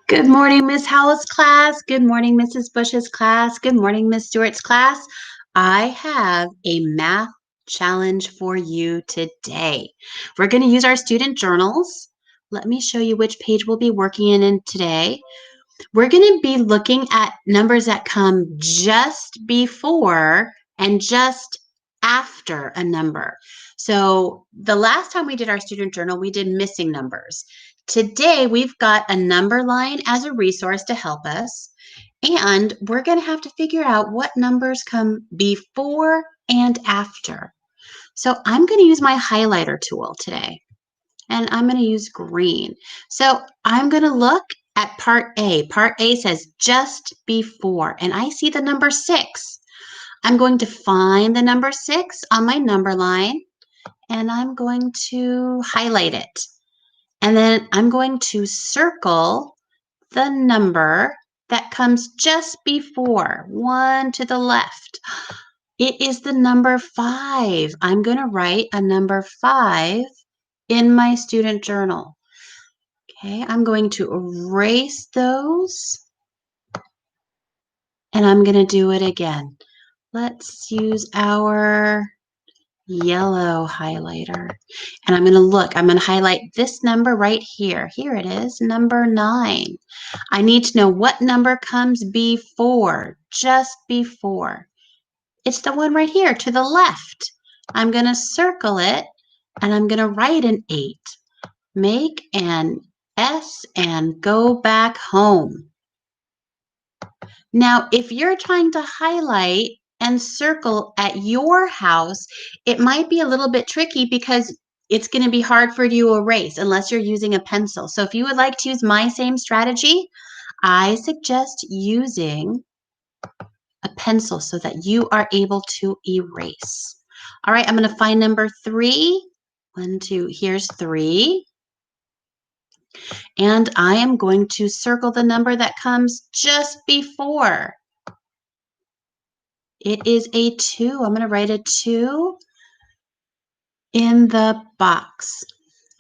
Good morning, Miss Howell's class. Good morning, Mrs. Bush's class. Good morning, Miss Stewart's class. I have a math challenge for you today. We're going to use our student journals. Let me show you which page we'll be working in today. We're going to be looking at numbers that come just before and just after a number. So the last time we did our student journal, we did missing numbers. Today, we've got a number line as a resource to help us, and we're going to have to figure out what numbers come before and after. So I'm going to use my highlighter tool today, and I'm going to use green. So I'm going to look at part A. Part A says just before, and I see the number 6. I'm going to find the number 6 on my number line, and I'm going to highlight it. And then I'm going to circle the number that comes just before, one to the left. It is the number 5. I'm going to write a number 5 in my student journal. Okay, I'm going to erase those, and I'm going to do it again. Let's use our yellow highlighter. And I'm going to look. I'm going to highlight this number right here. Here it is, number 9. I need to know what number comes before, just before. It's the one right here to the left. I'm going to circle it, and I'm going to write an 8. Make an S and go back home. Now, if you're trying to highlight and circle at your house, it might be a little bit tricky because it's going to be hard for you to erase unless you're using a pencil. So if you would like to use my same strategy, I suggest using a pencil so that you are able to erase. All right, I'm going to find number 3. 1, 2, here's 3. And I am going to circle the number that comes just before. It is a 2. I'm going to write a 2 in the box.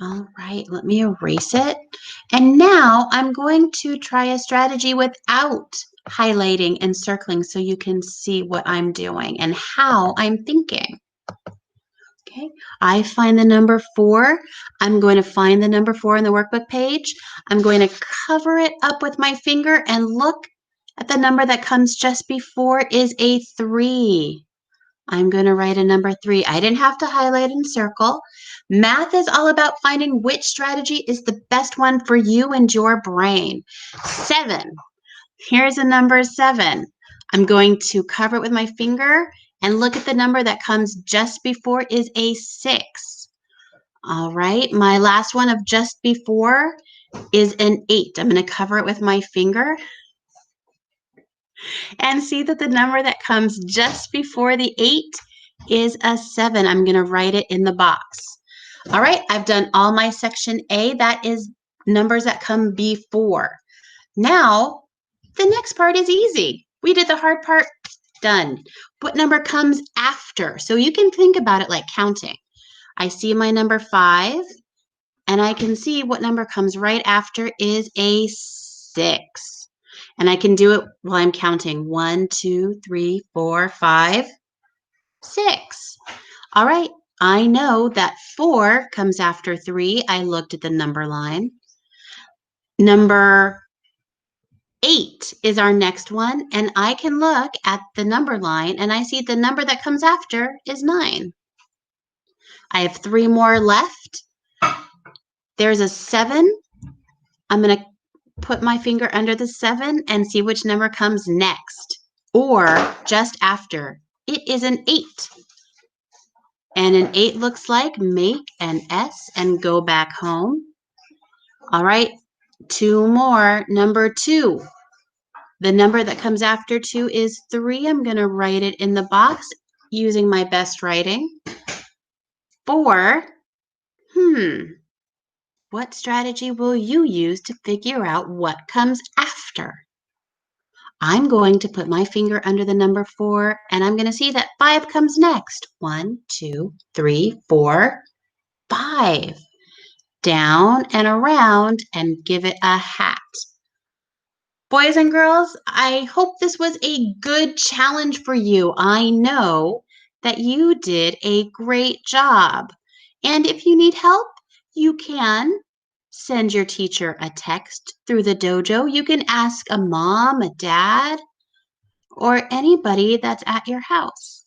All right, let me erase it. And now I'm going to try a strategy without highlighting and circling so you can see what I'm doing and how I'm thinking. Okay, I find the number 4. I'm going to find the number 4 in the workbook page. I'm going to cover it up with my finger and look at the number that comes just before is a 3. I'm going to write a number 3. I didn't have to highlight and circle. Math is all about finding which strategy is the best one for you and your brain. 7. Here's a number 7. I'm going to cover it with my finger and look at the number that comes just before is a 6. All right, my last one of just before is an 8. I'm going to cover it with my finger and see that the number that comes just before the 8 is a 7. I'm going to write it in the box. All right, I've done all my section A. That is numbers that come before. Now, the next part is easy. We did the hard part, done. What number comes after? So you can think about it like counting. I see my number 5, and I can see what number comes right after is a 6. And I can do it while I'm counting. 1, 2, 3, 4, 5, 6. All right, I know that 4 comes after 3. I looked at the number line. Number 8 is our next one, and I can look at the number line, and I see the number that comes after is 9. I have 3 more left. There's a 7. I'm going to put my finger under the 7 and see which number comes next or just after. It is an 8. And an 8 looks like make an S and go back home. All right, 2 more. Number 2. The number that comes after 2 is 3. I'm going to write it in the box using my best writing. 4. What strategy will you use to figure out what comes after? I'm going to put my finger under the number 4, and I'm going to see that 5 comes next. 1, 2, 3, 4, 5. Down and around and give it a hat. Boys and girls, I hope this was a good challenge for you. I know that you did a great job. And if you need help, you can send your teacher a text through the dojo. You can ask a mom, a dad, or anybody that's at your house.